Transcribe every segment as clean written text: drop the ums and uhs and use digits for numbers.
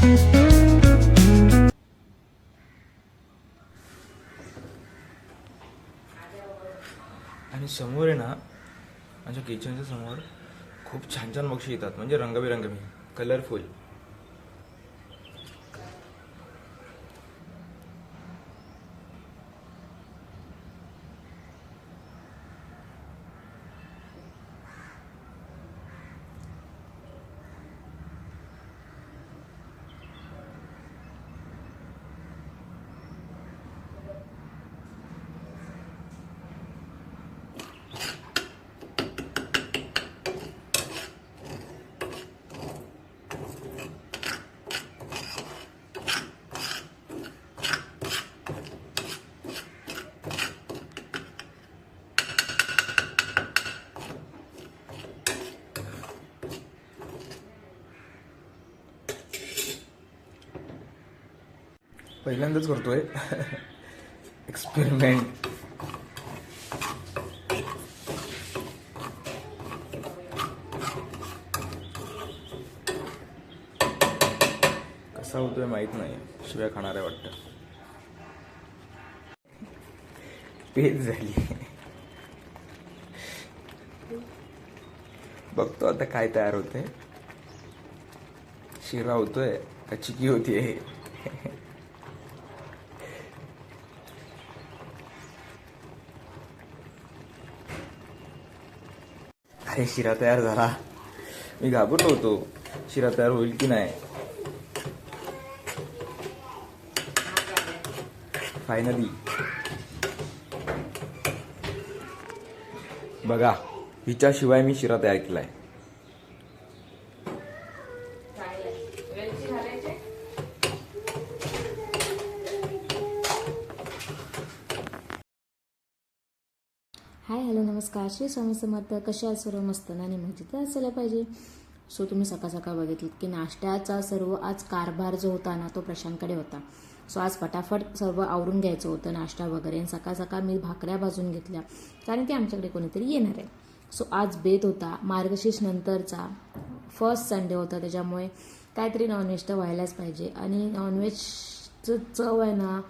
आणि समोर आहे ना, माझ्या किचनच्या समोर खूप छान छान पक्षी येतात, म्हणजे रंगबिरंगी, कलरफुल. पहिल्यांदाच करतोय एक्सपेरिमेंट. कसा होतोय माहित नाही, शिव्या खाणार आहे वाटतं. पेज झाली. बघतो आता काय तयार होते. शिरा होतोय का चिकी होतीये. अरे शिरा तयार झाला. मी घाबरलो होतो शिरा तयार होईल की नाही. फायनली बघा, हिच्याशिवाय मी शिरा तयार केलाय. हाय हॅलो नमस्कार, श्री स्वामी समर्थ. कशा आहे सर्व? मस्त ना आणि मजेत असायला पाहिजे. सो तुम्ही सकाळ सकाळ बघितलं की नाश्त्याचा सर्व आज कारभार जो होता ना तो प्रशांतकडे होता. सो आज फटाफट सर्व आवरून घ्यायचं होतं नाश्ता वगैरे. आणि सकाळ सकाळ मी भाकऱ्या भाजून घेतल्या कारण की आमच्याकडे कोणीतरी येणार आहे. सो आज बेत होता, मार्गशीर्ष नंतरचा फर्स्ट संडे होता, त्याच्यामुळे काहीतरी नॉनव्हेज तर व्हायलाच पाहिजे. आणि नॉनव्हेजचं चव आहे ना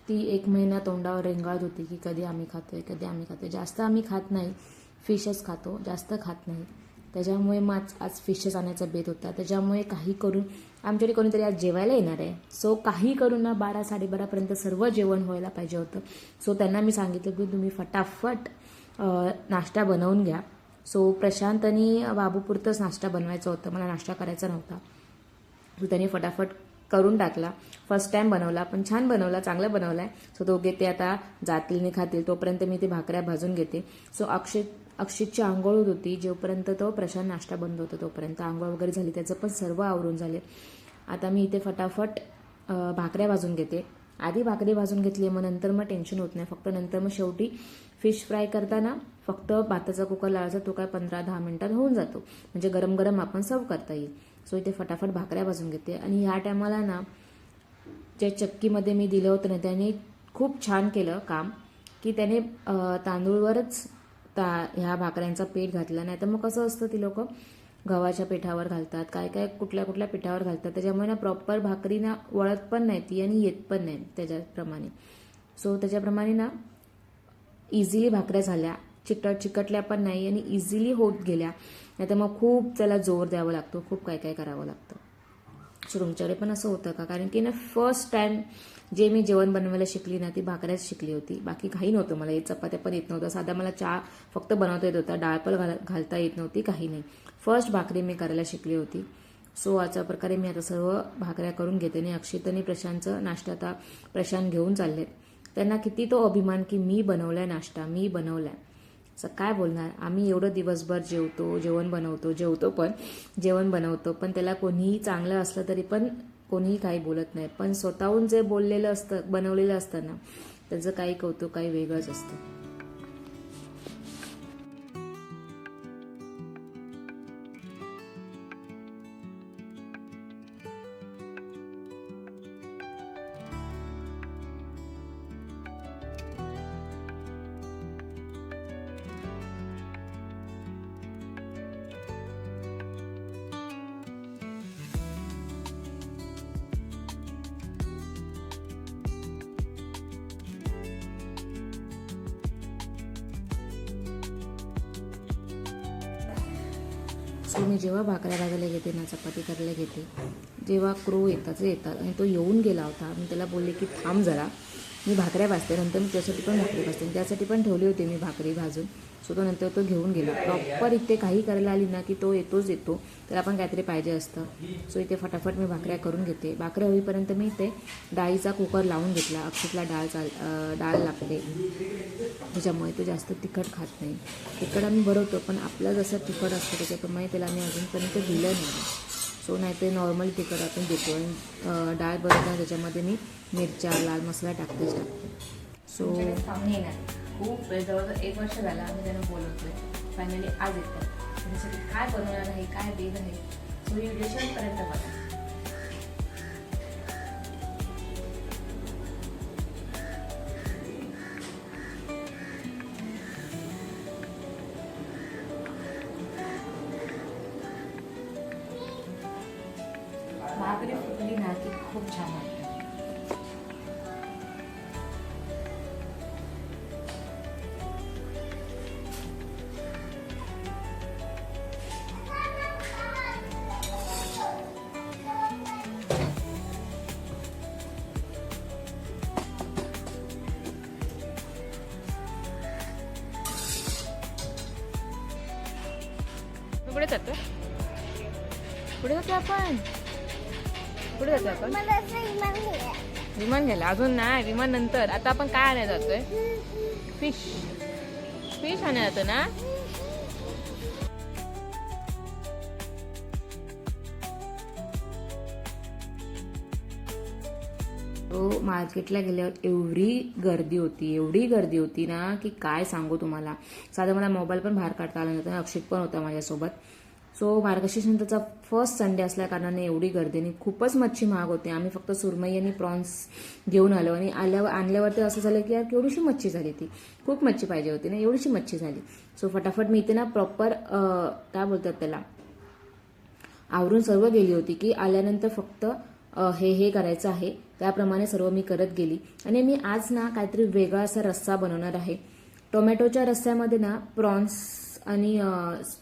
ती एक महिना तोंडावर रेंगाळत होती की कधी आम्ही खातोय. जास्त आम्ही खात नाही, फिशच खातो, जास्त खात नाही. त्याच्यामुळे मग आज फिशच आणायचा बेत होता. त्याच्यामुळे काही करून आमच्याकडे कोणीतरी आज जेवायला येणार आहे. सो काही करून ना 12-12:30पर्यंत सर्व जेवण व्हायला पाहिजे होतं. सो त्यांना मी सांगितलं की तुम्ही फटाफट नाश्ता बनवून घ्या. सो प्रशांत आणि बाबूपुरतंच नाश्ता बनवायचा होता, मला नाश्ता करायचा नव्हता. सो त्यांनी फटाफट करून टाकला. फर्स्ट टाइम बनवला पण छान बनवला, चांगला बनवलाय. सो दोघे ते आता जातील आणि खातील, तोपर्यंत मी ते भाकऱ्या भाजून घेते. सो अक्षितची आंघोळ होत होती, जोपर्यंत तो प्रशांत नाश्ता बंद होता तोपर्यंत आंघोळ वगैरे झाली, त्याचं पण सर्व आवरून झाले. आता मी इथे फटाफट भाकऱ्या भाजून घेते. आधी भाकरी भाजून घेतली, मग नंतर मग टेन्शन होत नाही. फक्त नंतर मग शेवटी फिश फ्राय करताना फक्त भाताचा कुकर लावायचा, तो काय 15-10 मिनिटात होऊन जातो, म्हणजे गरम गरम आपण सर्व करता येईल. सो इथे फटाफट भाकऱ्या भाजून घेते. आणि ह्या टायमाला ना ज्या चक्कीमध्ये मी दिलं होतं ना त्याने खूप छान केलं काम, की त्याने तांदूळवरच ह्या भाकऱ्यांचा पीठ घातला. नाही तर मग कसं असतं, ती लोक गव्हाच्या पिठावर घालतात, काय कुठल्या पिठावर घालतात, त्याच्यामुळे ना प्रॉपर भाकरी ना वळत पण नाही ती आणि येत पण नाही त्याच्याप्रमाणे. सो त्याच्याप्रमाणे ना इझिली भाकऱ्या झाल्या, चिकटल्या पण नाही आणि इझिली होत गेल्या. नाही तर मग खूप त्याला जोर द्यावा लागतो, खूप काय करावं लागतं. सो तुमच्याकडे पण असं होतं का? कारण की ना फर्स्ट टाइम जे मी जेवण बनवायला शिकली ना ती भाकऱ्याच शिकली होती. बाकी काही नव्हतं मला, चपात्या पण येत नव्हतं, साधा मला चहा फक्त बनवता येत होता, डाळ पण घालता येत नव्हती, काही नाही. फर्स्ट भाकरी मी करायला शिकली होती. सो अशा प्रकारे मी आता सर्व भाकऱ्या करून घेते. आणि अक्षित आणि प्रशांतचं नाश्ता आता प्रशांत घेऊन चालले. त्यांना किती तो अभिमान की मी बनवलाय नाश्ता, मी बनवलाय. असं काय बोलणार, आम्ही एवढं दिवसभर जेवण बनवतो पण त्याला कोणीही चांगलं असलं तरी पण कोणीही काही बोलत नाही. पण स्वतःहून जे बोललेलं असतं, बनवलेलं असतं ना, त्याचं काही कौतुक काही वेगळंच असतं. सो मी जेव्हा भाकऱ्या भाजायला घेते ना, चपाती करायला घेते, जेव्हा क्रो येतात आणि तो येऊन गेला होता, मी त्याला बोलले की थांब जरा, मी भाकऱ्या भाजते, नंतर मी त्यासाठी पण भाकरी भाजते, त्यासाठी पण ठेवली होती मी भाकरी भाजून. सो तो नंतर तो घेऊन गेला. प्रॉपर इथे काही करायला आली ना की तो येतो, त्याला पण काहीतरी पाहिजे असतं. सो इथे फटाफट मी भाकऱ्या करून घेते. भाकऱ्या होईपर्यंत मी इथे डाळीचा कुकर लावून घेतला. अक्षितला डाळ लागते, त्याच्यामुळे तो जास्त तिखट खात नाही. तिखट आम्ही भरवतो, पण आपलं जसं तिखट असतं त्याच्याप्रमाणे त्याला आम्ही अजूनपर्यंत दिलं नाही. सो नाही ते नॉर्मल तिखट आपण देतो. आणि डाळ बनवताना त्याच्यामध्ये मी मिरच्या, लाल मसाला टाकते. सो पाहुणे येणार खूप वेळ, जवळजवळ 1 वर्ष झाला आम्ही त्यांना बोलवतोय. फायनली आज येतात. त्याच्यासाठी काय बनवणार आहे, काय बेद आहे, सो व्हिडिओ शेवटपर्यंत बघा. भाकरी फुटली ना की खूप छान वाटतं. कुठे जातो? कुठे जातो आपण? कुठे जातो आपण? विमान घ्यायला. अजून नाही, विमान नंतर. आता आपण काय आणायला जातोय? फिश आणायला जातो ना. तो मार्केटला गेल्यावर एवढी गर्दी होती ना की काय सांगू तुम्हाला. साधं मला मोबाईल पण बाहेर काढता आला नव्हता. अक्षित पण होता माझ्यासोबत. सो मार्गशीर्षाचा फर्स्ट संडे असल्या कारणाने एवढी गर्दी आणि खूपच मच्छी महाग होते. आम्ही फक्त सुरमई आणि प्रॉन्स घेऊन आलो आणि आणल्यावर असं झालं की यार केवढीशी मच्छी झाली. ती खूप मच्छी पाहिजे होती ना, एवढीशी मच्छी झाली. सो फटाफट मी इथे ना प्रॉपर काय बोलतात त्याला, आवरून सर्व गेली होती की आल्यानंतर फक्त हे करायचं आहे. त्याप्रमाणे सर्व मी करत गेली. आणि मी आज ना काहीतरी वेगळा असा रस्सा बनवणार आहे. टोमॅटोच्या रस्स्यामध्ये ना प्रॉन्स आणि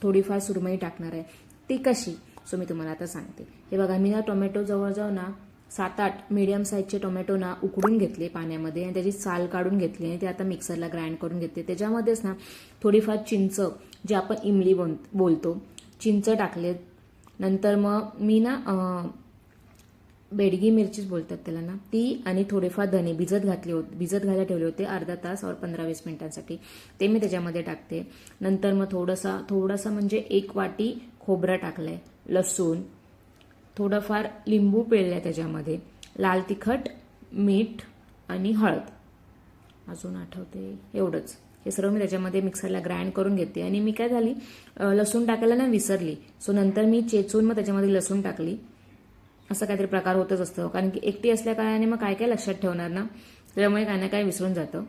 थोडीफार सुरमई टाकणार आहे. ती कशी, सो मी तुम्हाला आता सांगते. हे बघा, मी ना टोमॅटो जवळजवळ ना 7-8 मीडियम साईजचे टोमॅटो ना उकडून घेतले पाण्यामध्ये आणि त्याची साल काढून घेतली आणि ते आता मिक्सरला ग्राइंड करून घेतले. त्याच्यामध्येच ना थोडीफार चिंच, जे आपण इमली बोलतो, चिंच टाकले. नंतर मग मी ना बेडगी मिरचीच बोलतात त्याला ना, ती आणि थोडेफार धने भिजत घालायला ठेवले होते अर्धा तास और 15-20 मिनिटांसाठी. ते मी त्याच्यामध्ये टाकते. नंतर मग थोडासा म्हणजे 1 वाटी खोबरं टाकलंय, लसूण, थोडंफार लिंबू पिळलंय त्याच्यामध्ये, लाल तिखट, मीठ आणि हळद. अजून आठवते एवढंच. हे सर्व मी त्याच्यामध्ये मिक्सरला ग्राइंड करून घेते. आणि मी काय झाली, लसूण टाकायला ना विसरली. सो नंतर मी चेचून मग त्याच्यामध्ये लसूण टाकली. असं काहीतरी प्रकार होतच असतं, कारण की एकटी असल्या कारणाने मग काय लक्षात ठेवणार ना, त्यामुळे काय ना काय विसरून जातं.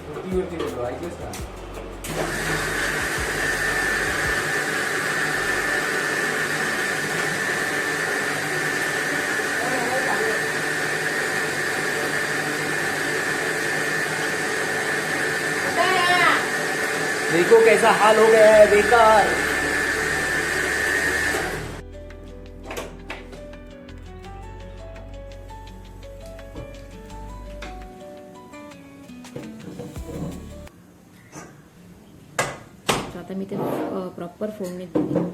पृथ्वीवरती बोललो, ऐकलंस का? देखो कैसा हाल हो गया है, बेकार। तर आता मी ते प्रॉपर फोडणी दिली.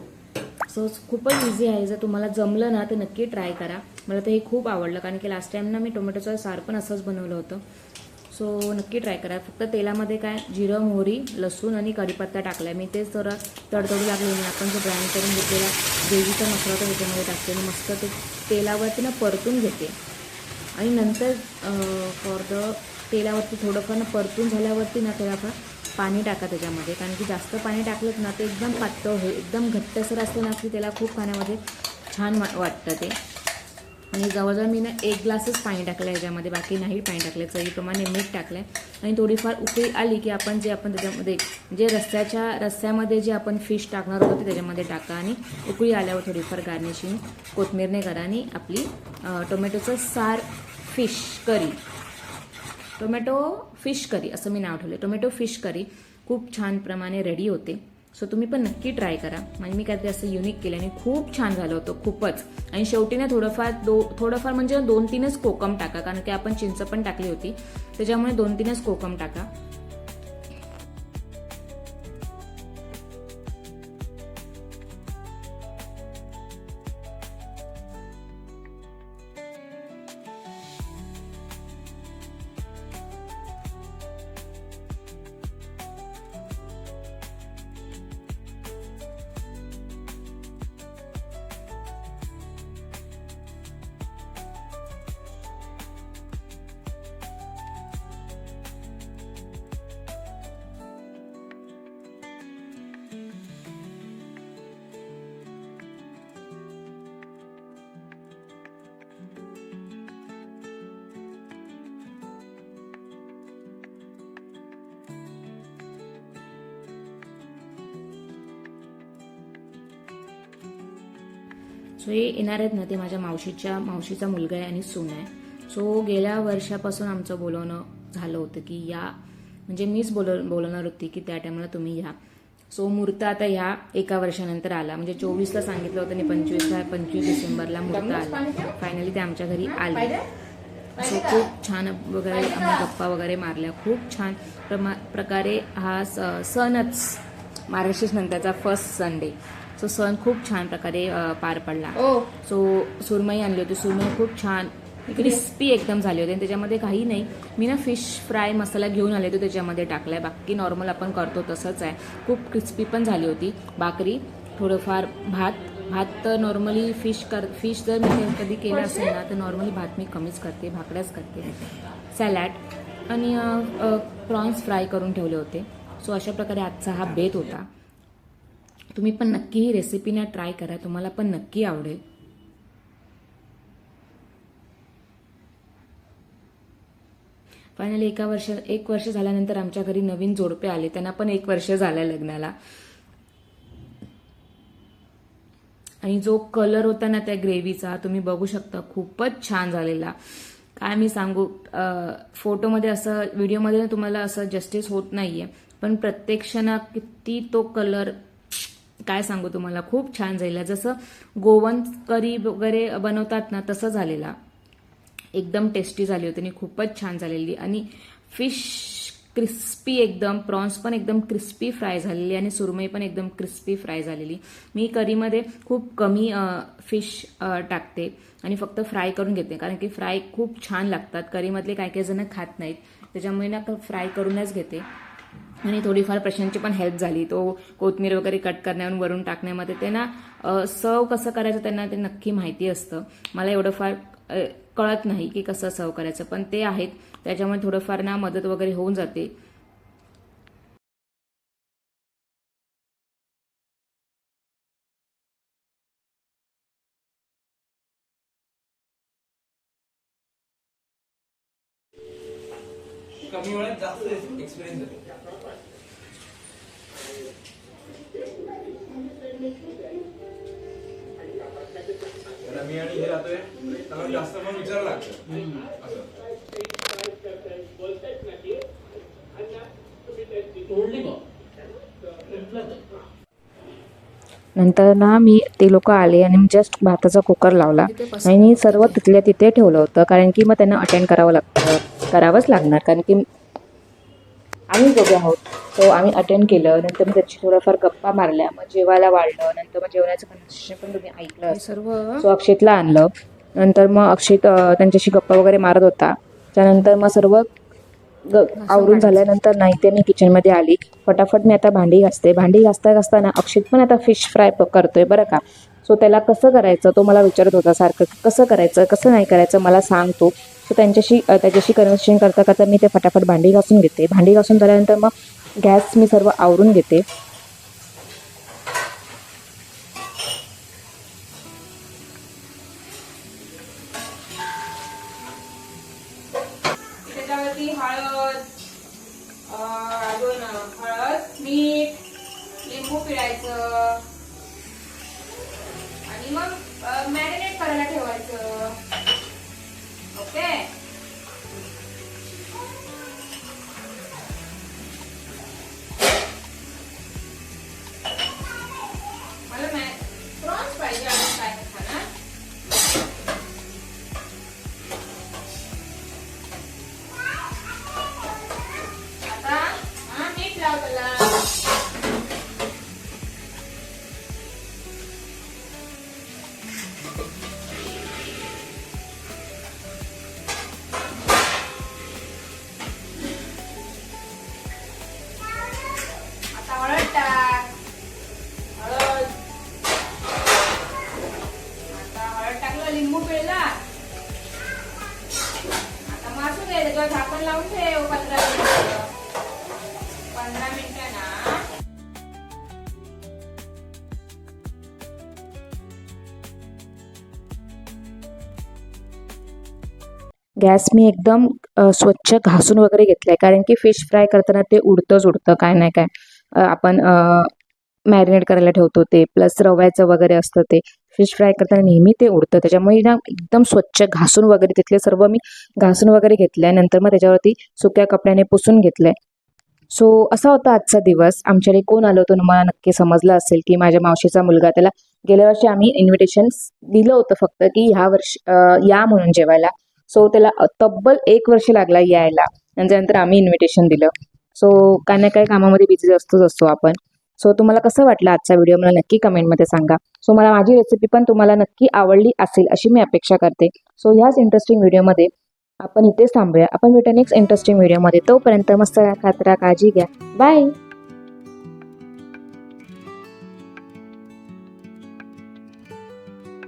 सो खूपच इझी आहे. जर तुम्हाला जमलं ना तर नक्की ट्राय करा. मला तर हे खूप आवडलं, कारण की लास्ट टाइम ना मी टोमॅटोचं सार पण असंच बनवलं होतं. सो नक्की ट्राय करा. फक्त तेलामध्ये काय जिरं, मोहरी, लसूण आणि कढीपत्ता टाकला आहे मी. तेच जरा तडतडू लागले आणि आपण जो ग्राइंड करून घेतलेला ग्रेव्हीचा मसाला तो ह्याच्यामध्ये टाकते आणि मस्त ते तेलावरती ना परतून घेते. आणि नंतर तेलावरती थोडंफार ना परतून झाल्यावरती ना थोडंफार पाणी टाका त्याच्यामध्ये, कारण की जास्त पाणी टाकलं ना ते एकदम पातळ होईल. एकदम घट्टसर असलं ना की त्याला खूप खाण्यामध्ये छान वाटतं ते. आणि जवळजवळ मी ना 1 ग्लासच पाणी टाकलं आहे याच्यामध्ये, बाकी नाही पाणी टाकलं. चवीप्रमाणे मीठ टाकलं आहे आणि थोडीफार उकळी आली की आपण त्याच्यामध्ये जे रस्स्यामध्ये जे आपण फिश टाकणार होतो ते त्याच्यामध्ये टाका आणि उकळी आल्यावर थोडीफार गार्निशिंग कोथिंबीरने करा आणि आपली टोमॅटोचं सार fish curry, tomato fish curry असं मी नाव ठेवलं. टोमॅटो फिश करी खूप छान प्रमाणे रेडी होते. सो तुम्ही पण नक्की ट्राय करा. म्हणजे मी काहीतरी असं युनिक केलं आणि खूप छान झालं होतं खूपच. आणि शेवटी ना थोडंफार म्हणजे 2-3च कोकम टाका, कारण की आपण चिंच पण टाकली होती त्याच्यामुळे 2-3च कोकम टाका. सो हे येणार आहेत ना ते माझ्या मावशीचा मुलगा आहे आणि सून आहे. सो गेल्या वर्षापासून आमचं बोलवणं झालं होतं की या, म्हणजे मीच बोलवणार होती की त्या टायमाला तुम्ही या. सो मुहूर्त आता ह्या 1 वर्षानंतर आला. म्हणजे 24ला सांगितलं होतं आणि 25 डिसेंबरला मुहूर्त आला. फायनली ते आमच्या घरी आले. सो खूप छान वगैरे आम्ही गप्पा वगैरे मारल्या. खूप छान प्रकारे हा सणच महाराष्ट्र नंतरचा फर्स्ट संडे. सो सण खूप छान प्रकारे पार पडला. सो सुरमई आणली होती. सुरमई खूप छान क्रिस्पी एकदम झाली होती आणि त्याच्यामध्ये काही नाही. मी ना फिश फ्राय मसाला घेऊन आले होते त्याच्यामध्ये टाकलाय. बाकी नॉर्मल आपण करतो तसंच आहे. खूप क्रिस्पी पण झाली होती. भाकरी, थोडंफार भात तर नॉर्मली फिश जर मी कधी केलं असेल ना तर नॉर्मली भात मी कमीच करते, भाकऱ्याच करते. सॅलॅड आणि प्रॉन्स फ्राय करून ठेवले होते. सो अशा प्रकारे आजचा हा बेत होता. तुम्ही पण नक्की ही रेसिपी ना ट्राय करा, तुम्हाला पण नक्की आवडेल. फायनली 1 वर्ष झाल्यानंतर आमच्या घरी नवीन जोडपे आले. त्यांना पण 1 वर्ष झालं लग्नाला. आणि जो कलर होता ना त्या ग्रेव्हीचा तुम्ही बघू शकता, खूपच छान झालेला. काय मी सांगू, फोटोमध्ये असं, व्हिडिओमध्ये तुम्हाला असं जस्टिस होत नाहीये, पण प्रत्यक्ष ना किती तो कलर, काय सांगू तुम्हाला, खूप छान झालेला. जसं गोवन करी वगैरे बनवतात ना तसं झालेला. एकदम टेस्टी झाली होती आणि खूपच छान झालेली. आणि फिश क्रिस्पी एकदम, प्रॉन्स पण एकदम क्रिस्पी फ्राय झालेली आणि सुरमई पण एकदम क्रिस्पी फ्राय झालेली. मी करीमध्ये खूप कमी फिश टाकते आणि फक्त फ्राय करून घेते, कारण की फ्राय खूप छान लागतात. करीमधले काही काही जण खात नाहीत, त्याच्यामुळे ना फ्राय करूनच घेते. आणि थोडीफार प्रशांतची पण हेल्प झाली. तो कोथिंबीर वगैरे कट करण्यावरून वरून टाकण्यामध्ये ते ना सर्व कसं करायचं त्यांना ते नक्की माहिती असतं. मला एवढं फार कळत नाही की कसं सर्व करायचं, पण ते आहेत त्याच्यामुळे थोडंफार ना मदत वगैरे होऊन जाते. कमी वेळात जास्त एक्सपिरियन्स येतो. मी आणि हे राहतोय त्याला जास्त मग विचारायला लागतं असं. तोडली बघ. नंतर ना मी ते लोक आले आणि जस्ट भाताचा कुकर लावला आणि सर्व तिथल्या तिथे ठेवलं होतं, कारण की मग त्यांना अटेंड करावंच लागणार, कारण की आम्ही दोघे आहोत. तो आम्ही अटेंड केलं. नंतर मग त्याची थोडंफार गप्पा मारल्या, मग जेवायला वाढलं. नंतर मग जेवणाचं कन्व्हर्सेशन पण तुम्ही ऐकलं सर्व. सो अक्षितला आणलं. नंतर मग अक्षित त्यांच्याशी गप्पा वगैरे मारत होता. त्यानंतर मग सर्व आवरून झाल्यानंतर नाही ते मी किचनमध्ये आली. फटाफट मी आता भांडी घासते. भांडी घासताना अक्षित पण आता फिश फ्राय करतोय बरं का. सो त्याला कसं करायचं तो मला विचारत होता सारखं, कसं करायचं कसं नाही करायचं मला सांगतो. सो त्याच्याशी कन्व्हर्सेशन करता करता मी ते फटाफट भांडी घासून घेते. भांडी घासून झाल्यानंतर मग गॅस मी सर्व आवरून घेते. त्याच्यावरती हळद, मीठ, लिंबू पिळायचं आणि मग मॅरिनेट करायला ठेवायचं. ओके. मला प्रॉन्स पाहिजे आणि काय खाणार. आता मीठ लाव त्याला. आता हळद टाक. हळद. आता हळद टाकलं, लिंबू पिळला. आता मासू घे, त्याच्यावर झाकण लावून ठेव 15 मिनिटं. 15 मिनिटं ना. गॅस मी एकदम स्वच्छ घासून वगैरे घेतलाय, कारण की फिश फ्राय करताना ते उडतं काय नाही काय आपण मॅरिनेट करायला ठेवतो ते, प्लस रव्याचं वगैरे असतं ते फिश फ्राय करताना नेहमी ते उडतं. त्याच्यामुळे ना एकदम स्वच्छ घासून वगैरे तिथले सर्व मी घासून वगैरे घेतलंय. नंतर मग त्याच्यावरती सुक्या कपड्याने पुसून घेतलंय. सो असा होता आजचा दिवस. आमच्याकडे कोण आलं होतं मला नक्की समजलं असेल की माझ्या मावशीचा मुलगा. त्याला गेल्या वर्षी आम्ही इन्व्हिटेशन दिलं होतं फक्त की ह्या वर्षी या म्हणून जेवायला. सो त्याला तब्बल 1 वर्ष लागला यायला. नंतर आम्ही इन्व्हिटेशन दिलं. सो काय ना काय कामामध्ये बिझी असतो आपण. सो तुम्हाला कसं वाटलं आजचा व्हिडिओ मला नक्की कमेंटमध्ये सांगा. सो मला माझी रेसिपी पण तुम्हाला नक्की आवडली असेल अशी मी अपेक्षा करते. सो ह्याच इंटरेस्टिंग व्हिडिओमध्ये आपण इथेच थांबूया. आपण भेटू नेक्स्ट इंटरेस्टिंग व्हिडिओमध्ये. तोपर्यंत मस्त खात राहा, काळजी घ्या. बाय.